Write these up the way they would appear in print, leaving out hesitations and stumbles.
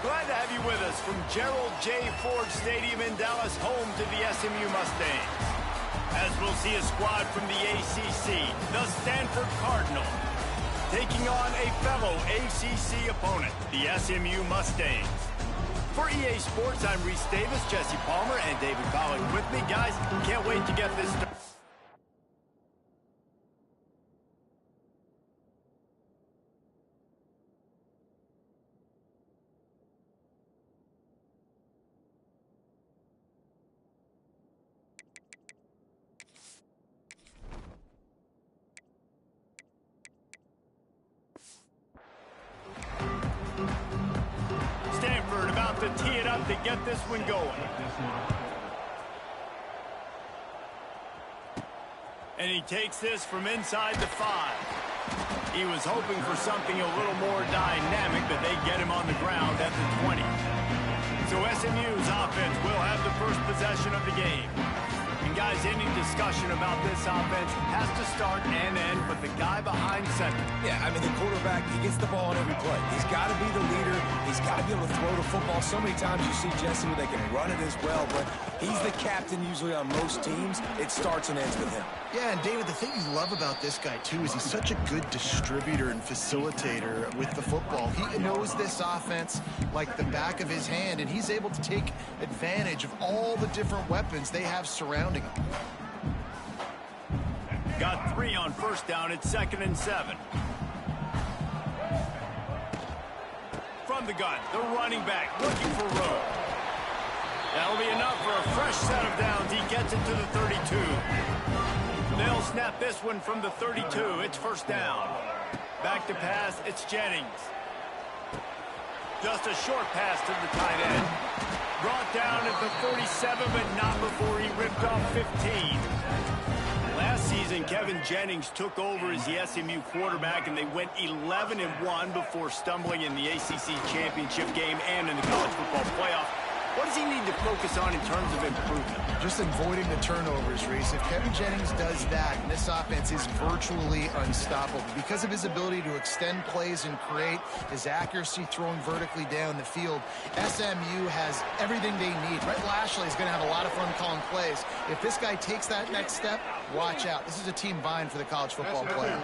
Glad to have you with us from Gerald J. Ford Stadium in Dallas, home to the SMU Mustangs. As we'll see a squad from the ACC, the Stanford Cardinals, taking on a fellow ACC opponent, the SMU Mustangs. For EA Sports, I'm Reese Davis, Jesse Palmer, and David Collick with me. Guys, can't wait to get this started. Stanford about to tee it up to get this one going. And he takes this from inside the 5. He was hoping for something a little more dynamic, but they get him on the ground at the 20. So SMU's offense will have the first possession of the game. And guys, any discussion about this offense has to start and end, but the guy behind center. Yeah, I mean, the quarterback, he gets the ball on every play. He's got to be the leader. He's got to be able to throw the football. So many times you see Jesse where they can run it as well, but he's the captain usually on most teams. It starts and ends with him. Yeah, and David, the thing you love about this guy, too, is he's such a good distributor and facilitator with the football. He knows this offense like the back of his hand, and he's able to take advantage of all the different weapons they have surrounding him. Got 3 on first down. It's 2nd and 7. From the gun, the running back looking for room. That'll be enough for a fresh set of downs. He gets it to the 32. They'll snap this one from the 32. It's first down. Back to pass. It's Jennings. Just a short pass to the tight end. Brought down at the 47, but not before he ripped off 15. Last season, Kevin Jennings took over as the SMU quarterback, and they went 11-1 before stumbling in the ACC championship game and in the college football playoff. What does he need to focus on in terms of improvement? Just avoiding the turnovers, Reese. If Kevin Jennings does that, this offense is virtually unstoppable because of his ability to extend plays and create, his accuracy throwing vertically down the field. SMU has everything they need. Brett Lashley is going to have a lot of fun calling plays. If this guy takes that next step, watch out. This is a team vying for the college football playoff.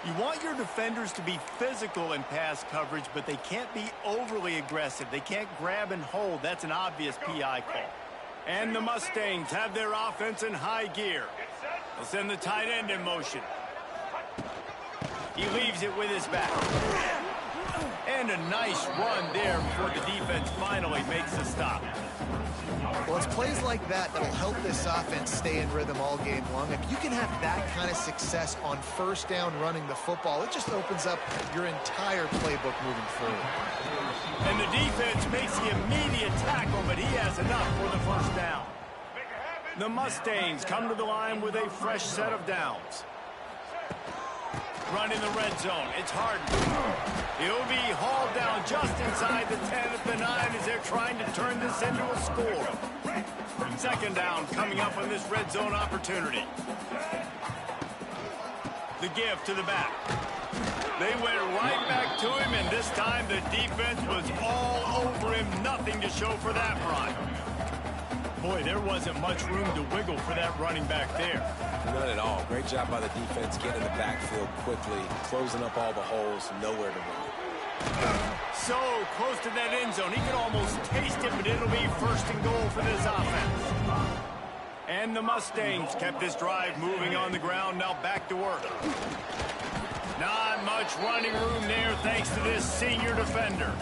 You want your defenders to be physical in pass coverage, but they can't be overly aggressive. They can't grab and hold. That's an obvious PI call. And the Mustangs have their offense in high gear. They'll send the tight end in motion. He leaves it with his back. And a nice run there before the defense finally makes a stop. Well, it's plays like that that'll help this offense stay in rhythm all game long. If you can have that kind of success on first down running the football, it just opens up your entire playbook moving forward. And the defense makes the immediate tackle, but he has enough for the first down. The Mustangs come to the line with a fresh set of downs. Run in the red zone. It's Harden. He'll be hauled down just inside the 10 at the 9 as they're trying to turn this into a score. 2nd down coming up on this red zone opportunity. The give to the back. They went right back to him, and this time the defense was all over him. Nothing to show for that run. Boy, there wasn't much room to wiggle for that running back there. Not at all. Great job by the defense getting in the backfield quickly, closing up all the holes, nowhere to run. So close to that end zone. He could almost taste it, but it'll be 1st and goal for this offense. And the Mustangs kept this drive moving on the ground. Now back to work. Not much running room there thanks to this senior defender.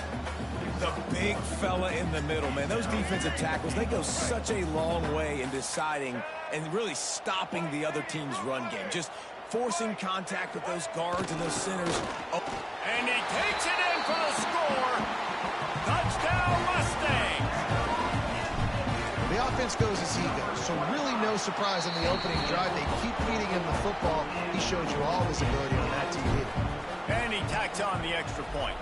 The big fella in the middle, man. Those defensive tackles, they go such a long way in deciding and really stopping the other team's run game. Just forcing contact with those guards and those centers. Oh. And he takes it in for the score. Touchdown, Mustangs. The offense goes as he goes, so really no surprise on the opening drive. They keep feeding him the football. He showed you all his ability on that TV. And he tacks on the extra point.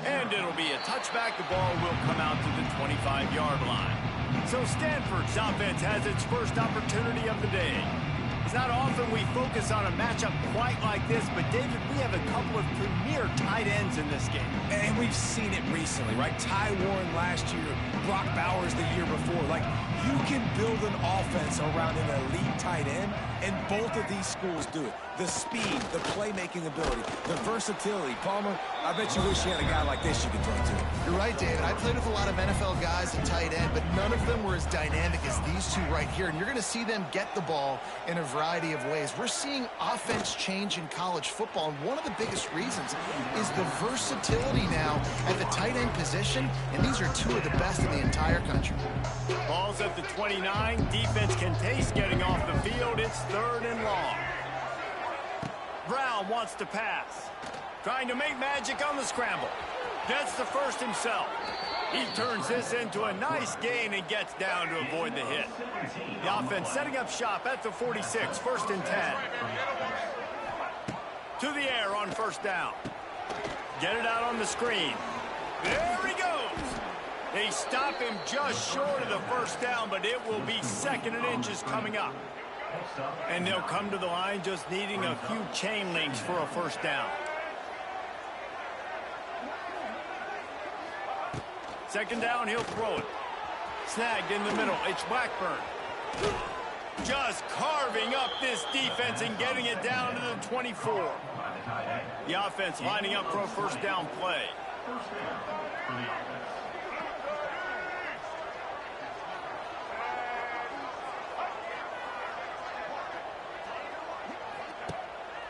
And it'll be a touchback. The ball will come out to the 25-yard line. So Stanford's offense has its first opportunity of the day. It's not often we focus on a matchup quite like this, but David, we have a couple of premier tight ends in this game. And we've seen it recently, right? Ty Warren last year, Brock Bowers the year before. Like, you can build an offense around an elite tight end, and both of these schools do it. The speed, the playmaking ability, the versatility. Palmer, I bet you wish you had a guy like this you could throw to. You're right, David. I played with a lot of NFL guys at tight end, but none of them were as dynamic as these two right here. And you're going to see them get the ball in a variety of ways. We're seeing offense change in college football, and one of the biggest reasons is the versatility now at the tight end position, and these are two of the best in the entire country. Ball's at the 29. Defense can taste getting off the field. It's 3rd and long. Brown wants to pass. Trying to make magic on the scramble. Gets the first himself. He turns this into a nice gain and gets down to avoid the hit. The offense setting up shop at the 46, 1st and 10. To the air on 1st down. Get it out on the screen. There he goes. They stop him just short of the 1st down, but it will be 2nd and inches coming up. And they'll come to the line just needing a few chain links for a 1st down. 2nd down, he'll throw it. Snagged in the middle. It's Blackburn. Just carving up this defense and getting it down to the 24. The offense lining up for a 1st down play.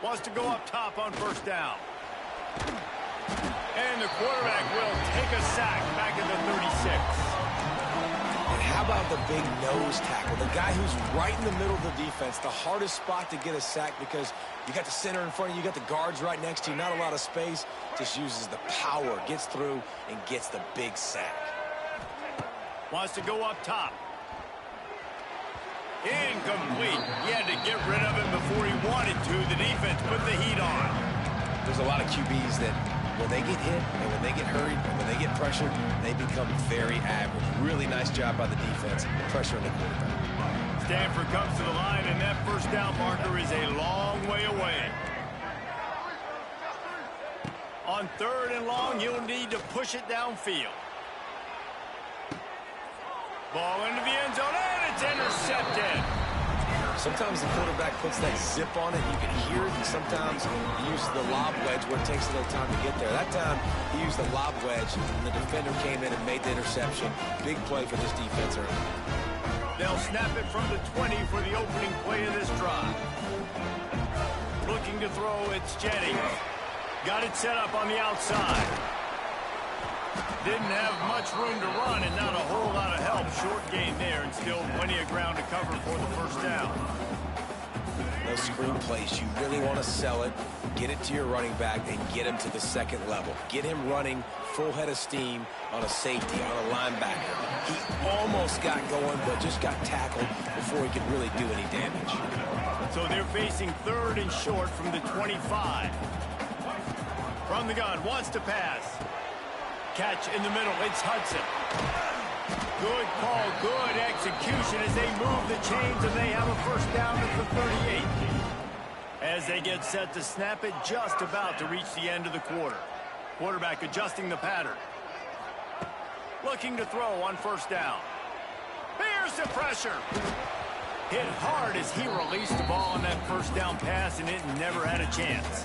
Wants to go up top on 1st down. And the quarterback will take a sack back at the 36. And how about the big nose tackle? The guy who's right in the middle of the defense, the hardest spot to get a sack because you got the center in front of you, you got the guards right next to you, not a lot of space. Just uses the power, gets through, and gets the big sack. Wants to go up top. Incomplete. He had to get rid of him before he wanted to. The defense put the heat on. There's a lot of QBs that when they get hit and when they get hurried and when they get pressured, they become very average. Really nice job by the defense, pressuring the quarterback. Stanford comes to the line, and that 1st down marker is a long way away. On 3rd and long, you'll need to push it downfield. Ball into the end zone, and it's intercepted. Sometimes the quarterback puts that zip on it, you can hear it, and sometimes he uses the lob wedge where it takes a little time to get there. That time, he used the lob wedge, and the defender came in and made the interception. Big play for this defense early. They'll snap it from the 20 for the opening play of this drive. Looking to throw, it's Jennings. Got it set up on the outside. Didn't have much room to run and not a whole lot of help. Short gain there and still plenty of ground to cover for the 1st down. Those screen plays, you really want to sell it, get it to your running back, and get him to the 2nd level. Get him running full head of steam on a safety, on a linebacker. He almost got going, but just got tackled before he could really do any damage. So they're facing 3rd and short from the 25. From the gun, wants to pass. Catch in the middle, it's Hudson. Good call, good execution as they move the chains, and they have a 1st down at the 38. As they get set to snap it, just about to reach the end of the quarter. Quarterback adjusting the pattern. Looking to throw on 1st down. Here's the pressure. Hit hard as he released the ball on that 1st down pass, and it never had a chance.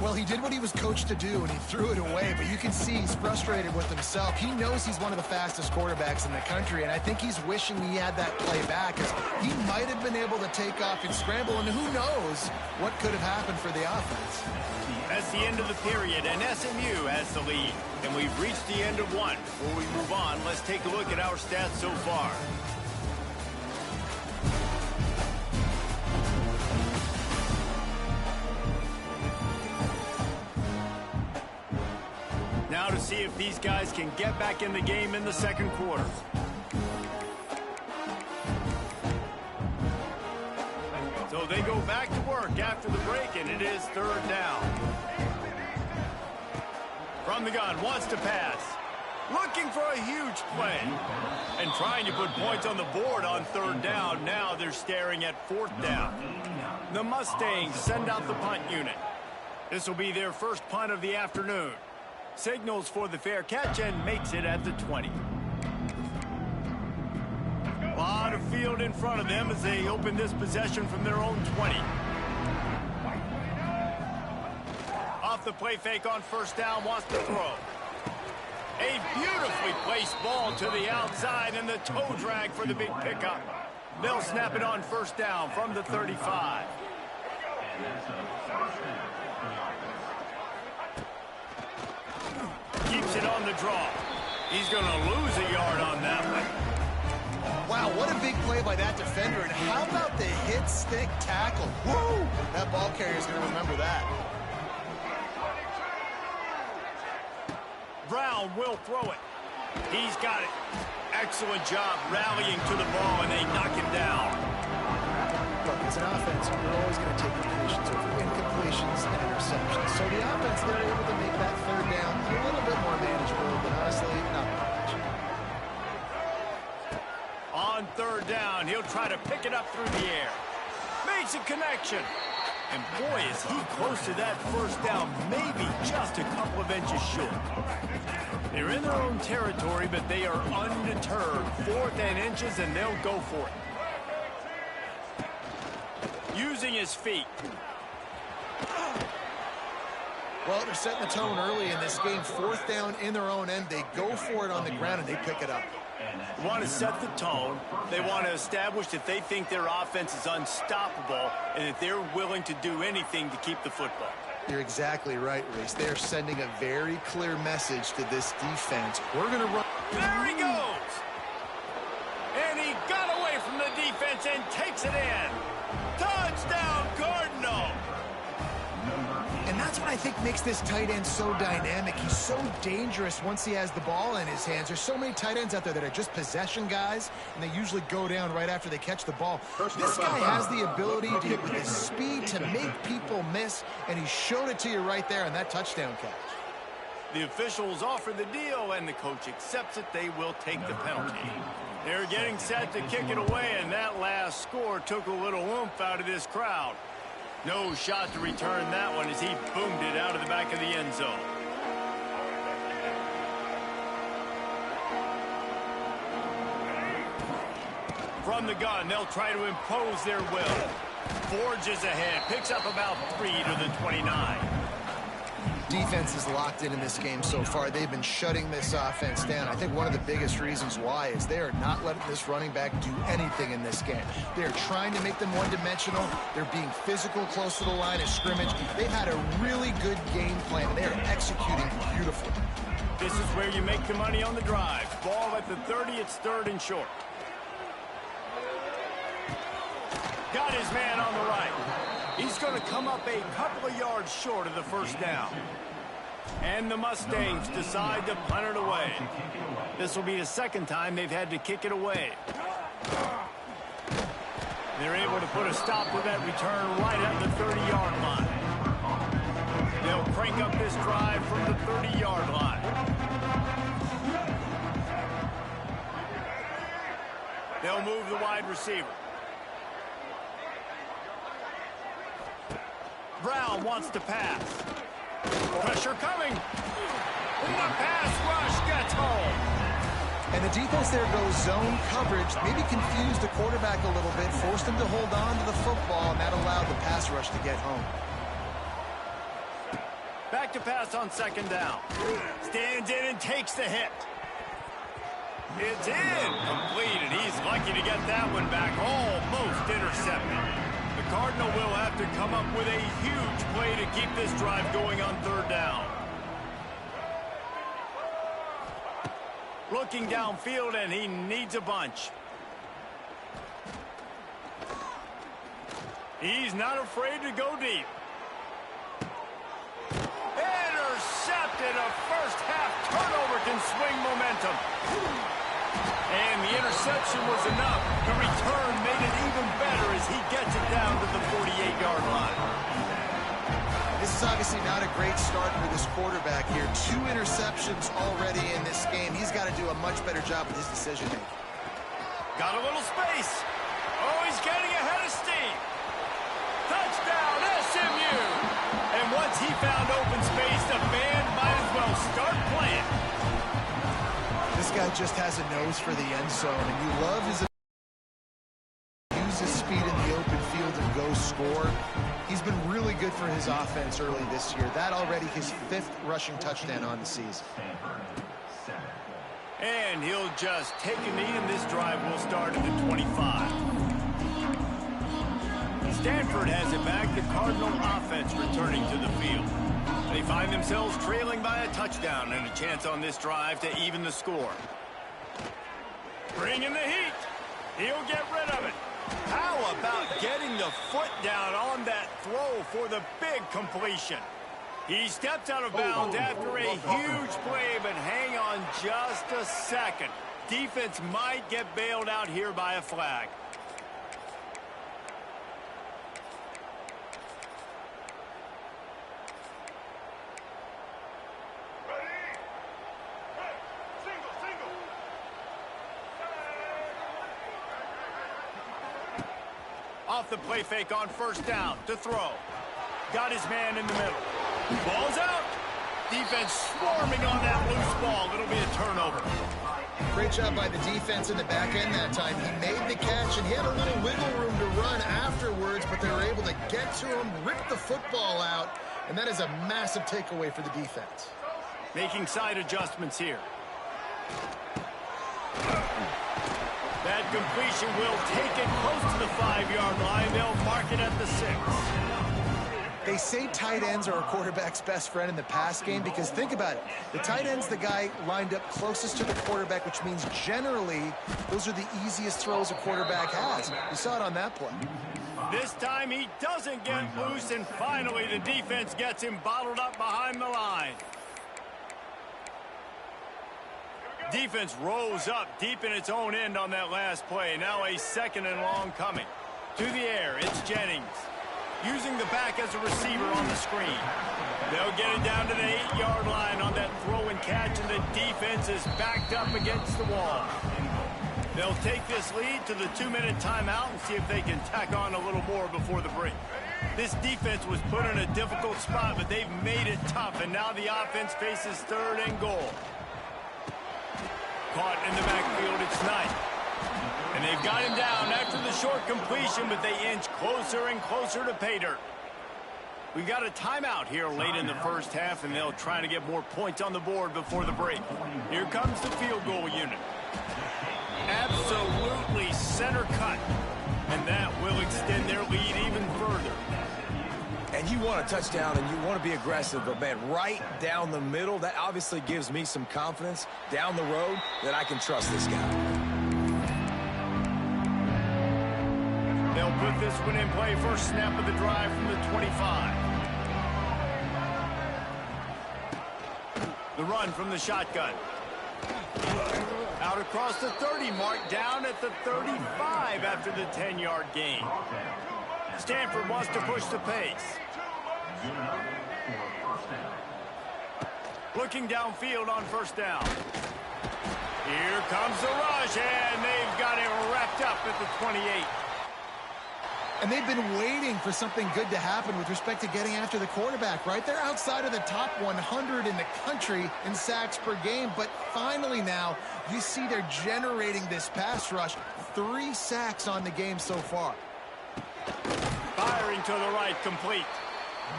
Well, he did what he was coached to do, and he threw it away, but you can see he's frustrated with himself. He knows he's one of the fastest quarterbacks in the country, and I think he's wishing he had that play back, as he might have been able to take off and scramble, and who knows what could have happened for the offense. That's the end of the period, and SMU has the lead. And we've reached the end of one. Before we move on, let's take a look at our stats so far. Now to see if these guys can get back in the game in the 2nd quarter. So they go back to work after the break, and it is 3rd down. From the gun, wants to pass. Looking for a huge play. And trying to put points on the board on third down. Now they're staring at fourth down. The Mustangs send out the punt unit. This will be their first punt of the afternoon. Signals for the fair catch and makes it at the 20. A lot of field in front of them as they open this possession from their own 20. Off the play fake on first down, wants to throw. A beautifully placed ball to the outside and the toe drag for the big pickup. They'll snap it on first down from the 35. Keeps it on the draw. He's going to lose a yard on that one. Wow, what a big play by that defender. And how about the hit stick tackle? Woo! That ball carrier's going to remember that. Brown will throw it. He's got it. Excellent job rallying to the ball, and they knock him down. Look, as an offense, you're always going to take completions over incompletions and interceptions. So the offense, they're able to make that third down a little bit more manageable, but honestly, not much. On third down, he'll try to pick it up through the air. Makes a connection. And boy, is he close to that first down, maybe just a couple of inches short. They're in their own territory, but they are undeterred. 4th and inches, and they'll go for it. Using his feet. Well, they're setting the tone early in this game. 4th down in their own end. They go for it on the ground, and they pick it up. They want to set the tone. They want to establish that they think their offense is unstoppable and that they're willing to do anything to keep the football. You're exactly right, Reese. They're sending a very clear message to this defense. We're going to run. There he goes. And he got away from the defense and takes it in. Touchdown, Cardinal. And that's what I think makes this tight end so dynamic. He's so dangerous once he has the ball in his hands. There's so many tight ends out there that are just possession guys, and they usually go down right after they catch the ball. This guy has the ability to, with his speed, to make people miss, and he showed it to you right there on that touchdown catch. The officials offer the deal, and the coach accepts it. They will take the penalty. They're getting set to kick it away, and that last score took a little oomph out of this crowd. No shot to return that one as he boomed it out of the back of the end zone. From the gun, they'll try to impose their will. Forges ahead, picks up about 3 to the 29. Defense is locked in this game so far. They've been shutting this offense down. I think one of the biggest reasons why is they are not letting this running back do anything in this game. They're trying to make them one-dimensional. They're being physical close to the line of scrimmage. They've had a really good game plan, and they are executing beautifully. This is where you make the money on the drive. Ball at the 30, it's 3rd and short. Got his man on the right. He's going to come up a couple of yards short of the first down. And the Mustangs decide to punt it away. This will be the 2nd time they've had to kick it away. They're able to put a stop with that return right at the 30-yard line. They'll crank up this drive from the 30-yard line. They'll move the wide receiver. Brown wants to pass. Pressure coming. The pass rush gets home. And the defense there goes zone coverage, maybe confused the quarterback a little bit, forced him to hold on to the football, and that allowed the pass rush to get home. Back to pass on 2nd down. Stands in and takes the hit. It's in. Completed. He's lucky to get that one back. Almost intercepted. The Cardinal will have to come up with a huge play to keep this drive going on 3rd down. Looking downfield, and he needs a bunch. He's not afraid to go deep. Intercepted. A first-half turnover can swing momentum. And the interception was enough. The return made it even better as he gets it down to the 48-yard line. This is obviously not a great start for this quarterback here. 2 interceptions already in this game. He's got to do a much better job with his decision-making. Got a little space. Oh, he's getting ahead of steam. Touchdown, SMU. And once he found open space, the band might as well start playing. This guy just has a nose for the end zone, and you love his speed in the open field and go score. He's been really good for his offense early this year. That already his 5th rushing touchdown on the season. And he'll just take a knee, and this drive will start at the 25. Stanford has it back. The Cardinal offense returning to the field. They find themselves trailing by a touchdown and a chance on this drive to even the score. Bring in the heat. He'll get rid of it. How about getting the foot down on that throw for the big completion? He stepped out of bounds after a huge play, but hang on just a second. Defense might get bailed out here by a flag. Off the play fake on first down to throw. Got his man in the middle. Ball's out. Defense swarming on that loose ball. It'll be a turnover. Great job by the defense in the back end that time. He made the catch, and he had a little wiggle room to run afterwards, but they were able to get to him, rip the football out, and that is a massive takeaway for the defense. Making side adjustments here. That completion will take it close to the 5-yard line. They'll mark it at the 6. They say tight ends are a quarterback's best friend in the pass game because think about it. The tight end's the guy lined up closest to the quarterback, which means generally those are the easiest throws a quarterback has. You saw it on that play. This time he doesn't get loose, and finally the defense gets him bottled up behind the line. Defense rose up deep in its own end on that last play. Now a 2nd and long coming. To the air, it's Jennings. Using the back as a receiver on the screen. They'll get it down to the 8-yard line on that throw and catch, and the defense is backed up against the wall. They'll take this lead to the 2-minute timeout and see if they can tack on a little more before the break. This defense was put in a difficult spot, but they've made it tough, and now the offense faces 3rd and goal. Caught in the backfield, it's Knight. And they've got him down after the short completion, but they inch closer and closer to pay dirt. We've got a timeout here late in the first half, and they'll try to get more points on the board before the break. Here comes the field goal unit. Absolutely center cut. And that will extend their lead even further. And you want a touchdown, and you want to be aggressive, but, man, right down the middle, that obviously gives me some confidence down the road that I can trust this guy. They'll put this one in play. First snap of the drive from the 25. The run from the shotgun. Out across the 30 mark, down at the 35 after the 10-yard gain. Stanford wants to push the pace. Looking downfield on first down. Here comes the rush, and they've got it wrapped up at the 28. And they've been waiting for something good to happen with respect to getting after the quarterback, right? They're outside of the top 100 in the country in sacks per game, but finally now you see they're generating this pass rush. 3 sacks on the game so far. Firing to the right, complete.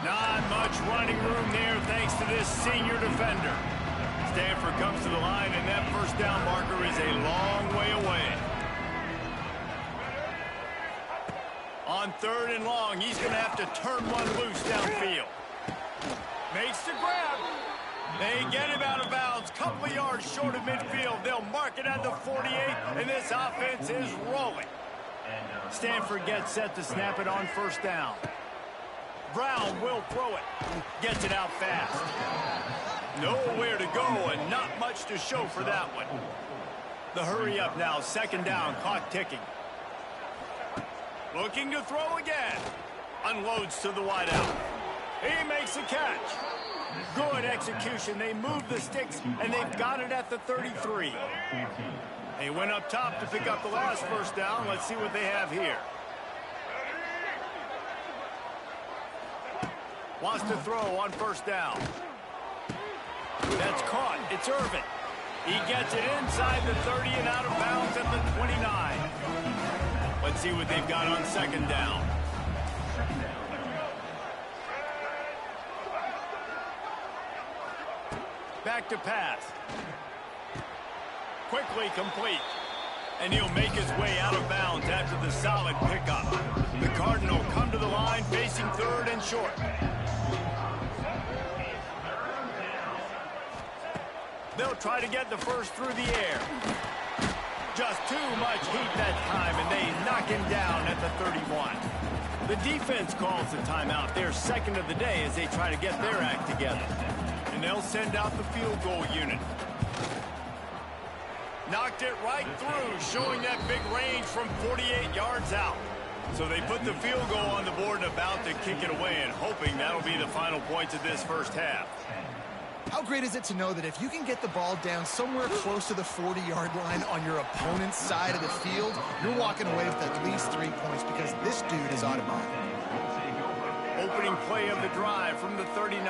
Not much running room there thanks to this senior defender. Stanford comes to the line, and that first down marker is a long way away. On 3rd and long, he's going to have to turn one loose downfield. Makes the grab. They get him out of bounds. Couple of yards short of midfield. They'll mark it at the 48, and this offense is rolling. Stanford gets set to snap it on first down. Brown will throw it. Gets it out fast. Nowhere to go, and not much to show for that one. The hurry up now. 2nd down. Clock ticking. Looking to throw again. Unloads to the wideout. He makes the catch. Good execution. They move the sticks, and they've got it at the 33. They went up top to pick up the last first down. Let's see what they have here. Wants to throw on first down. That's caught. It's Irvin. He gets it inside the 30 and out of bounds at the 29. Let's see what they've got on second down. Back to pass. Quickly complete. And he'll make his way out of bounds after the solid pickup. The Cardinal come to the line facing third and short. They'll try to get the first through the air. Just too much heat that time, and they knock him down at the 31. The defense calls the timeout. They're second of the day as they try to get their act together. And they'll send out the field goal unit. Knocked it right through, showing that big range from 48 yards out. So they put the field goal on the board and about to kick it away, and hoping that'll be the final points of this first half. How great is it to know that if you can get the ball down somewhere close to the 40-yard line on your opponent's side of the field, you're walking away with at least 3 points because this dude is automatic. Opening play of the drive from the 39.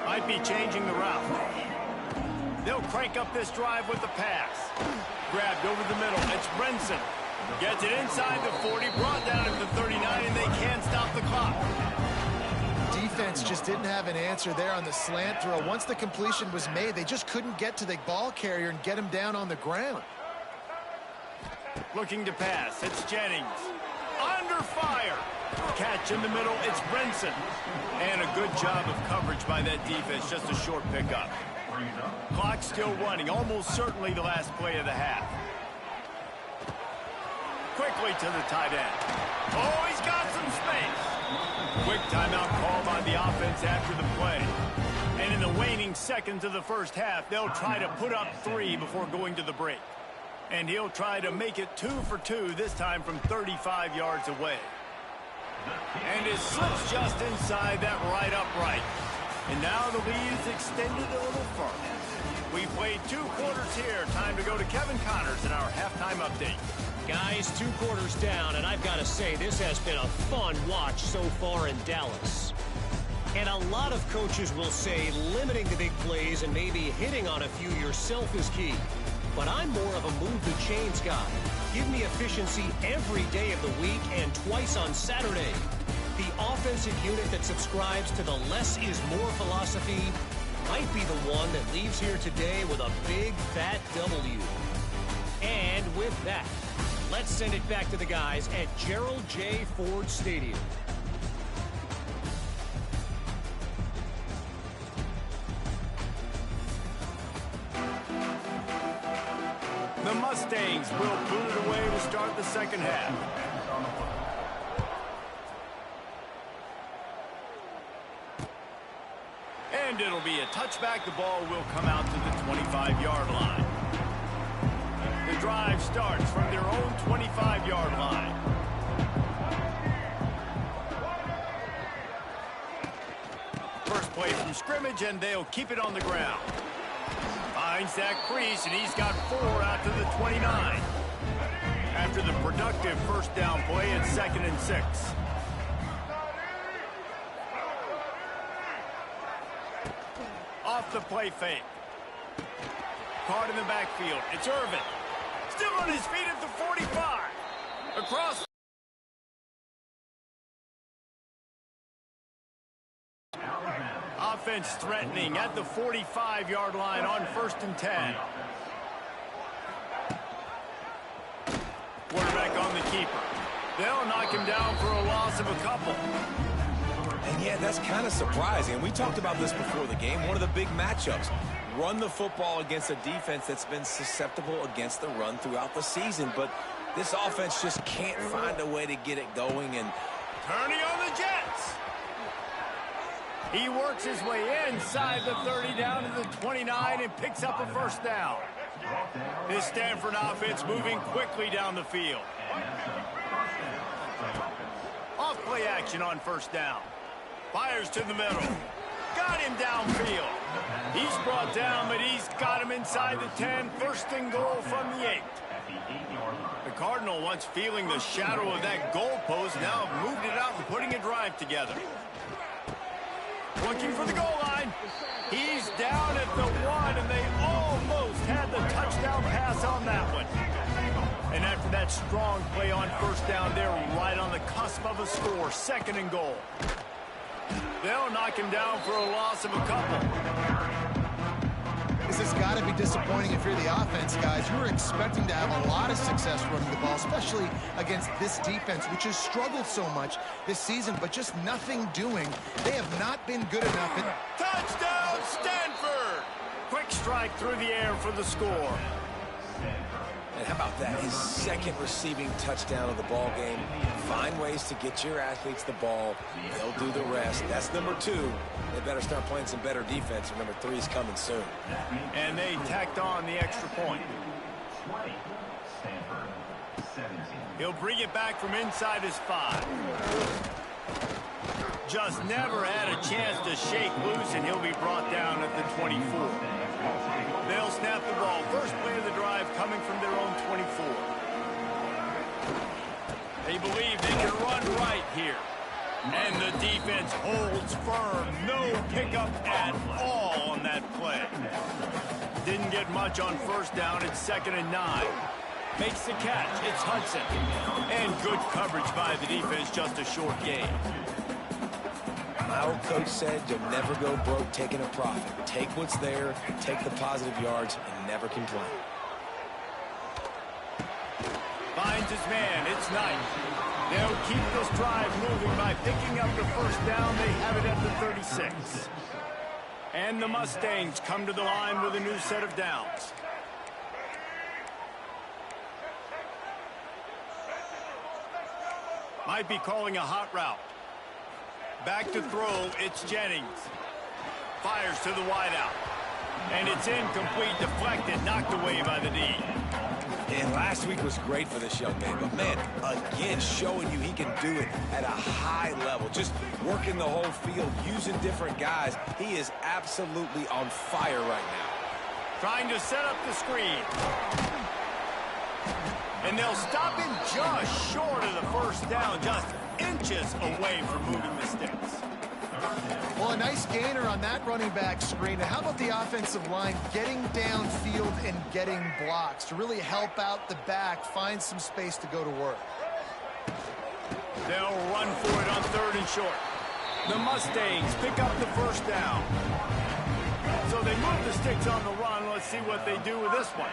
Might be changing the route. They'll crank up this drive with the pass. Grabbed over the middle. It's Brinson. Gets it inside the 40, brought down at the 39, and they can't stop the clock. Defense just didn't have an answer there on the slant throw. Once the completion was made, they just couldn't get to the ball carrier and get him down on the ground. Looking to pass. It's Jennings. Under fire. Catch in the middle. It's Brinson. And a good job of coverage by that defense. Just a short pickup. Clock still running. Almost certainly the last play of the half. Quickly to the tight end. Oh, he's got some space. Quick timeout call by the offense after the play. And in the waning seconds of the first half, they'll try to put up 3 before going to the break. And he'll try to make it 2 for 2, this time from 35 yards away. And it slips just inside that right upright. And now the lead is extended a little further. We played 2 quarters here. Time to go to Kevin Connors in our halftime update. Guys, 2 quarters down, and I've got to say, this has been a fun watch so far in Dallas. And a lot of coaches will say limiting the big plays and maybe hitting on a few yourself is key. But I'm more of a move the chains guy. Give me efficiency every day of the week and twice on Saturday. The offensive unit that subscribes to the less is more philosophy might be the one that leaves here today with a big fat W. And with that, let's send it back to the guys at Gerald J. Ford Stadium. The Mustangs will boot it away to start the second half. And it'll be a touchback. The ball will come out to the 25-yard line. The drive starts from their own 25-yard line. First play from scrimmage, and they'll keep it on the ground. Finds that crease, and he's got 4 out to the 29. After the productive first down play, it's 2nd and 6. Off the play fake. Caught in the backfield. It's Irvin. Still on his feet at the 45. Across. Offense threatening at the 45-yard line on 1st and 10. Quarterback on the keeper. They'll knock him down for a loss of a couple. And yeah, that's kind of surprising. We talked about this before the game. One of the big matchups. Run the football against a defense that's been susceptible against the run throughout the season. But this offense just can't find a way to get it going. And turning on the Jets. He works his way inside the 30 down to the 29 and picks up a first down. This Stanford offense moving quickly down the field. Off play action on first down. Fires to the middle. Got him downfield. He's brought down, but he's got him inside the 10. First and goal from the 8. The Cardinal, once feeling the shadow of that goalpost, now have moved it out and putting a drive together. Looking for the goal line. He's down at the 1, and they almost had the touchdown pass on that one. And after that strong play on first down, they're right on the cusp of a score. Second and goal. They'll knock him down for a loss of a couple. This has got to be disappointing if you're the offense, guys. You were expecting to have a lot of success running the ball, especially against this defense, which has struggled so much this season, but just nothing doing. They have not been good enough. Touchdown, Stanford! Quick strike through the air for the score. And how about that? His second receiving touchdown of the ball game. Find ways to get your athletes the ball. They'll do the rest. That's number 2. They better start playing some better defense, or number 3 is coming soon. And they tacked on the extra point. He'll bring it back from inside his 5. Just never had a chance to shake loose, and he'll be brought down at the 24. They'll snap the ball. First play of the drive coming from their own 24. They believe they can run right here. And the defense holds firm. No pickup at all on that play. Didn't get much on first down. It's 2nd and 9. Makes the catch. It's Hudson. And good coverage by the defense. Just a short gain. My old coach said you'll never go broke taking a profit. Take what's there, take the positive yards, and never complain. Finds his man. It's Knight. They'll keep this drive moving by picking up the first down. They have it at the 36. And the Mustangs come to the line with a new set of downs. Might be calling a hot route. Back to throw, it's Jennings. Fires to the wideout. And it's incomplete, deflected, knocked away by the D. And last week was great for this young man. But, man, again, showing you he can do it at a high level. Just working the whole field, using different guys. He is absolutely on fire right now. Trying to set up the screen. And they'll stop him just short of the first down, just inches away from moving the sticks. Well, a nice gainer on that running back screen. And how about the offensive line getting downfield and getting blocks to really help out the back, find some space to go to work? They'll run for it on 3rd and short. The Mustangs pick up the first down. So they move the sticks on the run. Let's see what they do with this one.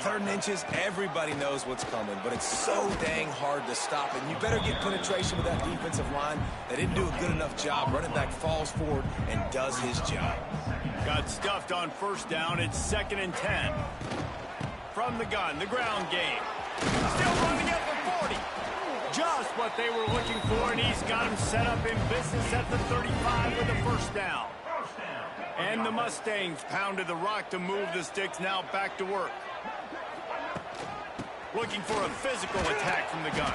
3rd and inches, everybody knows what's coming, but it's so dang hard to stop it. And you better get penetration with that defensive line. They didn't do a good enough job. Running back falls forward and does his job. Got stuffed on first down. It's 2nd and 10. From the gun, the ground game. Still running at the 40. Just what they were looking for, and he's got him set up in business at the 35 with a first down. And the Mustangs pounded the rock to move the sticks, now back to work. Looking for a physical attack from the gun.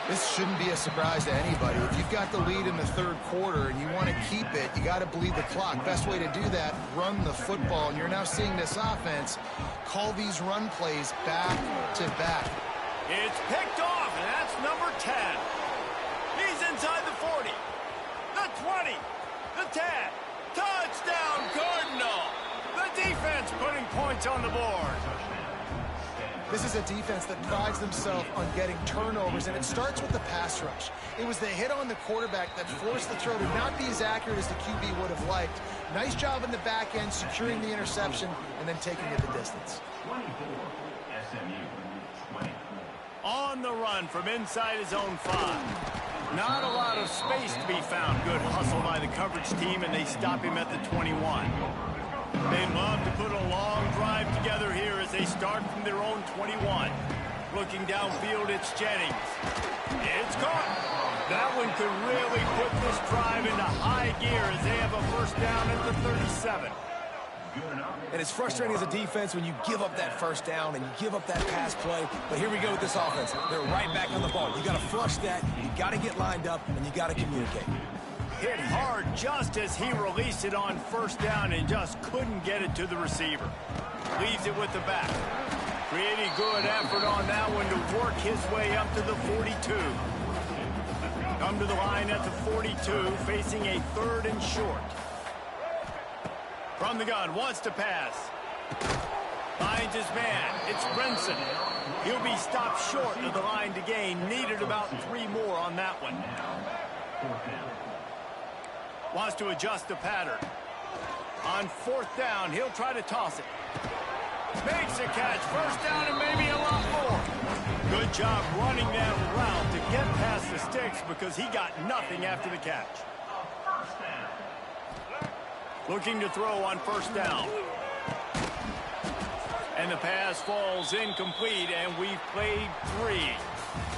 This shouldn't be a surprise to anybody. If you've got the lead in the 3rd quarter and you want to keep it, you got to bleed the clock. Best way to do that, run the football. And you're now seeing this offense call these run plays back to back. It's picked off, and that's number 10. He's inside the 40, the 20, the 10. Touchdown, Cardinal! The defense putting points on the board. This is a defense that prides themselves on getting turnovers, and it starts with the pass rush. It was the hit on the quarterback that forced the throw to not be as accurate as the QB would have liked. Nice job in the back end, securing the interception, and then taking it the distance. On the run from inside his own 5. Not a lot of space to be found. Good hustle by the coverage team, and they stop him at the 21. They love to put a long drive together here as they start from their own 21. Looking downfield, it's Jennings. It's caught. That one could really put this drive into high gear as they have a first down at the 37. And it's frustrating as a defense when you give up that first down and you give up that pass play. But here we go with this offense. They're right back on the ball. You got to flush that. You got to get lined up, and you got to communicate. hit hard just as he released it on first down and just couldn't get it to the receiver. Leaves it with the back. Pretty good effort on that one to work his way up to the 42. Come to the line at the 42, facing a 3rd and short. From the gun, wants to pass. Finds his man. It's Brinson. He'll be stopped short of the line to gain. Needed about 3 more on that one. Wants to adjust the pattern. On 4th down, he'll try to toss it. Makes a catch. 1st down and maybe a lot more. Good job running that route to get past the sticks because he got nothing after the catch. Looking to throw on 1st down. And the pass falls incomplete, and we've played 3.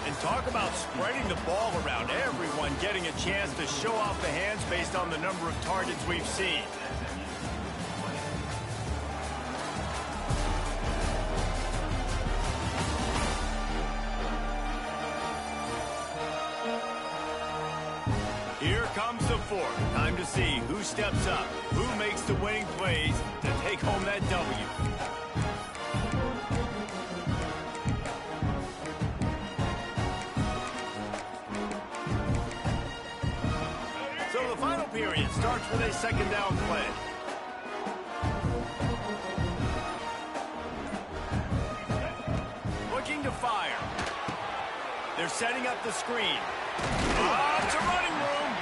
And talk about spreading the ball around. Everyone getting a chance to show off the hands based on the number of targets we've seen. Here comes the 4th. Time to see who steps up, who makes the winning plays to take home that W. So the final period starts with a 2nd down play. Looking to fire. They're setting up the screen. It's a running room.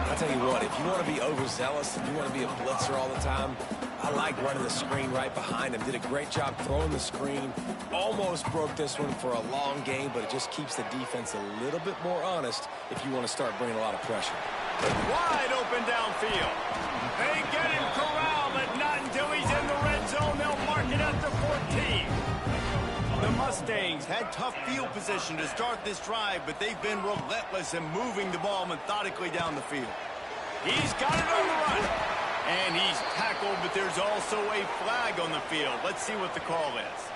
I'll tell you what, if you want to be overzealous, if you want to be a blitzer all the time, I like running the screen right behind him. Did a great job throwing the screen. Almost broke this one for a long game, but it just keeps the defense a little bit more honest if you want to start bringing a lot of pressure. Wide open downfield. They get him corralled, but not until he's in the red zone. They'll mark it at the 14. The Mustangs had tough field position to start this drive, but they've been relentless in moving the ball methodically down the field. He's got it on the run. And he's tackled, but there's also a flag on the field. Let's see what the call is.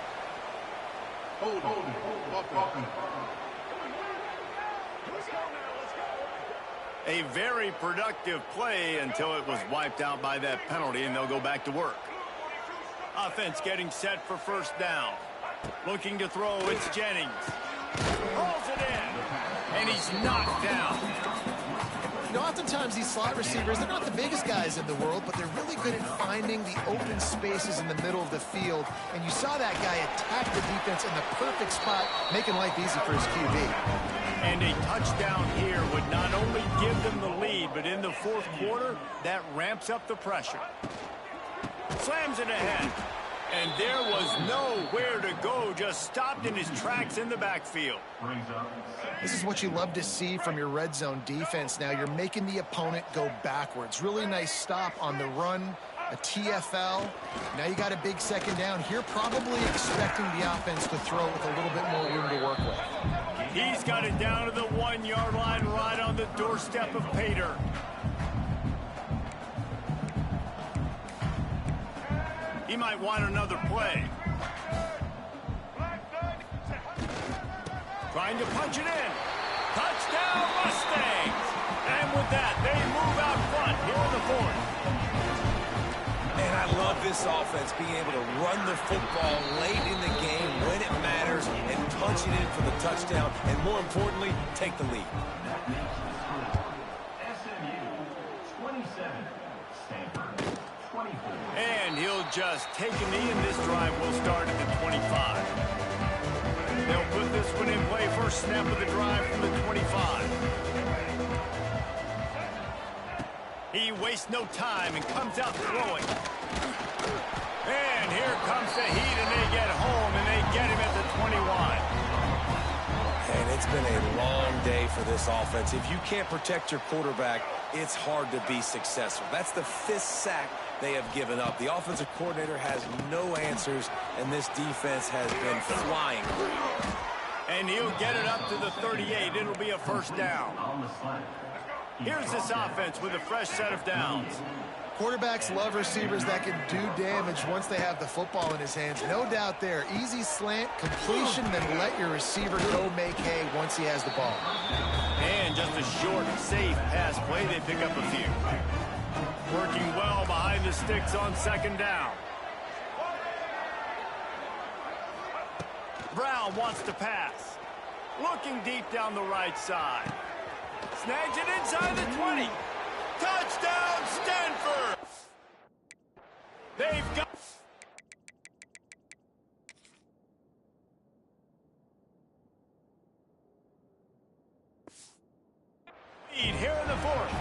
A very productive play until it was wiped out by that penalty, and they'll go back to work. Offense getting set for 1st down. Looking to throw, it's Jennings. Pulls it in, and he's knocked down. You know, oftentimes these slot receivers, they're not the biggest guys in the world, but they're really good at finding the open spaces in the middle of the field. And you saw that guy attack the defense in the perfect spot, making life easy for his QB. And a touchdown here would not only give them the lead, but in the 4th quarter, that ramps up the pressure. Slams it ahead. And there was nowhere to go, just stopped in his tracks in the backfield. This is what you love to see from your red zone defense now. You're making the opponent go backwards. Really nice stop on the run, a TFL. Now you got a big 2nd down. Here probably expecting the offense to throw with a little bit more room to work with. He's got it down to the 1-yard line right on the doorstep of Pater. He might want another play. Trying to punch it in. Touchdown, Mustangs! And with that, they move out front here in the 4th. And I love this offense, being able to run the football late in the game when it matters and punch it in for the touchdown, and more importantly, take the lead. SMU 27, Stanford 24. And he'll just take a knee, and this drive will start at the 25. They'll put this one in play. First snap of the drive from the 25. He wastes no time and comes out throwing. And here comes the heat, and they get home, and they get him at the 21. And it's been a long day for this offense. If you can't protect your quarterback, it's hard to be successful. That's the 5th sack they have given up. The offensive coordinator has no answers, and this defense has been flying. And he'll get it up to the 38. It'll be a 1st down. Here's this offense with a fresh set of downs. Quarterbacks love receivers that can do damage once they have the football in his hands. No doubt there. Easy slant, completion, then let your receiver go make hay once he has the ball. And just a short, safe pass play. They pick up a few. Working well behind the sticks on second down. Brown wants to pass. Looking deep down the right side. Snags it inside the 20. Touchdown, Stanford! They've got... lead here in the fourth.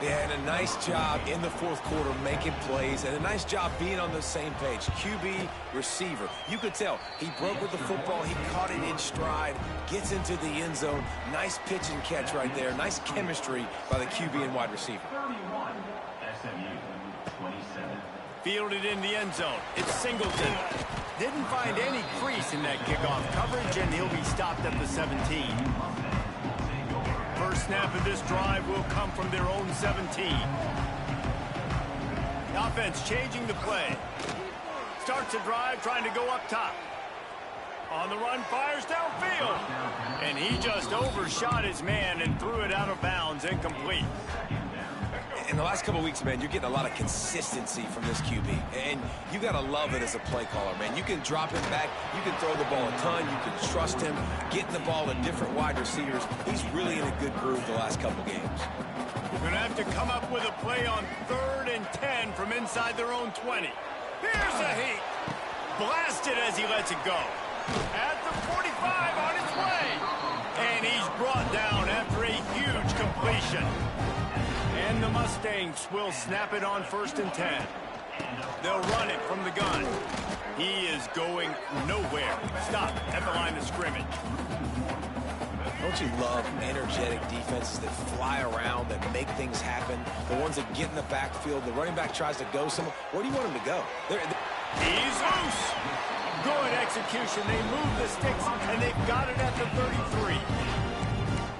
Yeah, and a nice job in the fourth quarter making plays, and a nice job being on the same page. QB, receiver. You could tell he broke with the football. He caught it in stride, gets into the end zone. Nice pitch and catch right there. Nice chemistry by the QB and wide receiver. 31, SMU 27. Fielded in the end zone. It's Singleton. Didn't find any crease in that kickoff coverage, and he'll be stopped at the 17. First snap of this drive will come from their own 17. The offense changing the play. Starts a drive trying to go up top. On the run, fires downfield. And he just overshot his man and threw it out of bounds, incomplete. In the last couple of weeks, man, you're getting a lot of consistency from this QB. And you got to love it as a play caller, man. You can drop it back. You can throw the ball a ton. You can trust him, getting the ball to different wide receivers. He's really in a good groove the last couple games. We're going to have to come up with a play on 3rd and 10 from inside their own 20. Here's a heat. Blasted as he lets it go. At the 45 on its way. And he's brought down after a huge completion. And the Mustangs will snap it on 1st and 10. They'll run it from the gun. He is going nowhere. Stop at the line of scrimmage. Don't you love energetic defenses that fly around, that make things happen? The ones that get in the backfield, the running back tries to go somewhere. Where do you want him to go? He's loose. Good execution. They move the sticks, and they've got it at the 33.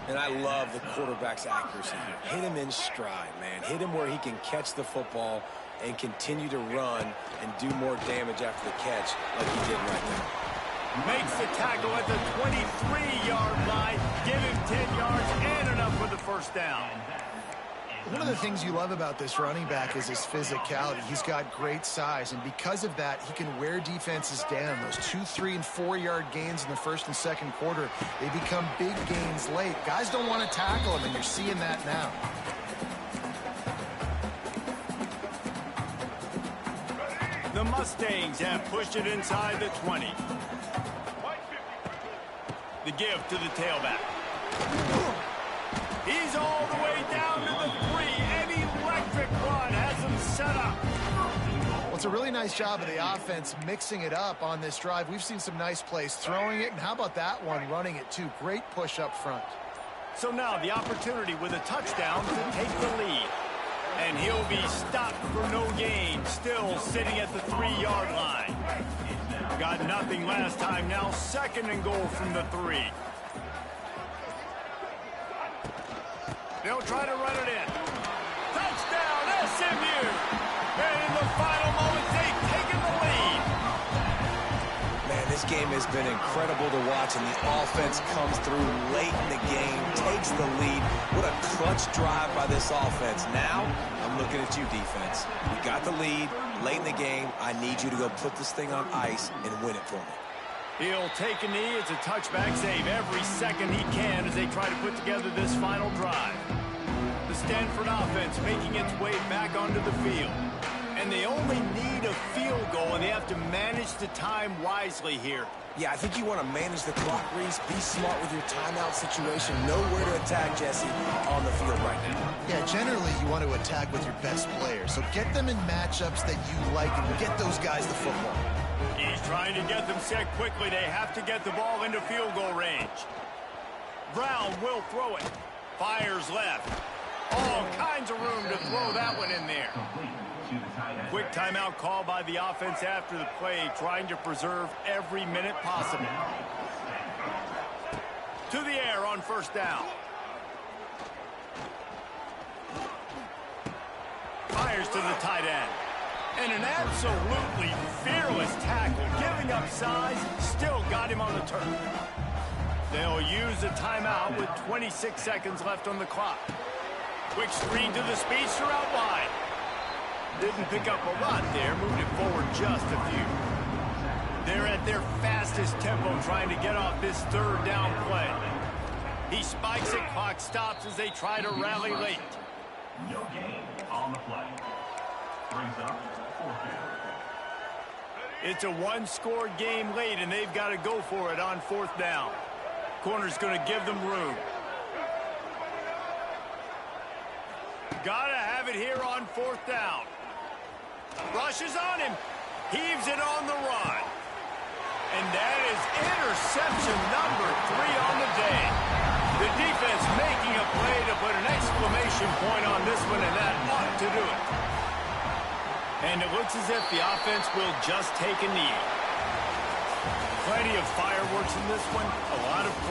And I love the quarterback's accuracy here. Hit him in stride, man. Hit him where he can catch the football and continue to run and do more damage after the catch like he did right now. Makes the tackle at the 23-yard line. Give him 10 yards and enough for the first down. One of the things you love about this running back is his physicality. He's got great size, and because of that, he can wear defenses down. Those 2-, 3-, and 4-yard gains in the first and second quarter, they become big gains late. Guys don't want to tackle him, and you're seeing that now. The Mustangs have pushed it inside the 20. The give to the tailback. He's all the way down to the 3. An electric run has him set up. Well, it's a really nice job of the offense mixing it up on this drive. We've seen some nice plays throwing it, and how about that one running it too? Great push up front. So now the opportunity with a touchdown to take the lead. And he'll be stopped for no gain, still sitting at the 3-yard line. Got nothing last time, now 2nd and goal from the 3. They'll try to run it in. Touchdown, SMU! And in the final moments, they've taken the lead. Man, this game has been incredible to watch, and the offense comes through late in the game, takes the lead. What a clutch drive by this offense. Now, I'm looking at you, defense. We got the lead late in the game. I need you to go put this thing on ice and win it for me. He'll take a knee. It's a touchback save every second he can as they try to put together this final drive. The Stanford offense making its way back onto the field. And they only need a field goal, and they have to manage the time wisely here. Yeah, I think you want to manage the clock, Reese. Be smart with your timeout situation. Know where to attack, Jesse, on the field right now. Yeah, generally you want to attack with your best players. So get them in matchups that you like and get those guys the football. He's trying to get them set quickly. They have to get the ball into field goal range. Brown will throw it. Fires left. All kinds of room to throw that one in there. Quick timeout call by the offense after the play, trying to preserve every minute possible. To the air on 1st down. Fires to the tight end. And an absolutely fearless tackle, giving up size, still got him on the turf. They'll use a timeout with 26 seconds left on the clock. Quick screen to the speedster out wide. Didn't pick up a lot there, moved it forward just a few. They're at their fastest tempo trying to get off this third down play. He spikes it, clock stops as they try to rally late. No gain on the play. Brings up 4th down. It's a one-score game late, and they've got to go for it on 4th down. Corner's going to give them room. Got to have it here on 4th down. Rushes on him. Heaves it on the run. And that is interception number 3 on the day. The defense making a play to put an exclamation point on this one, and that ought to do it. And it looks as if the offense will just take a knee. Plenty of fireworks in this one, a lot of points.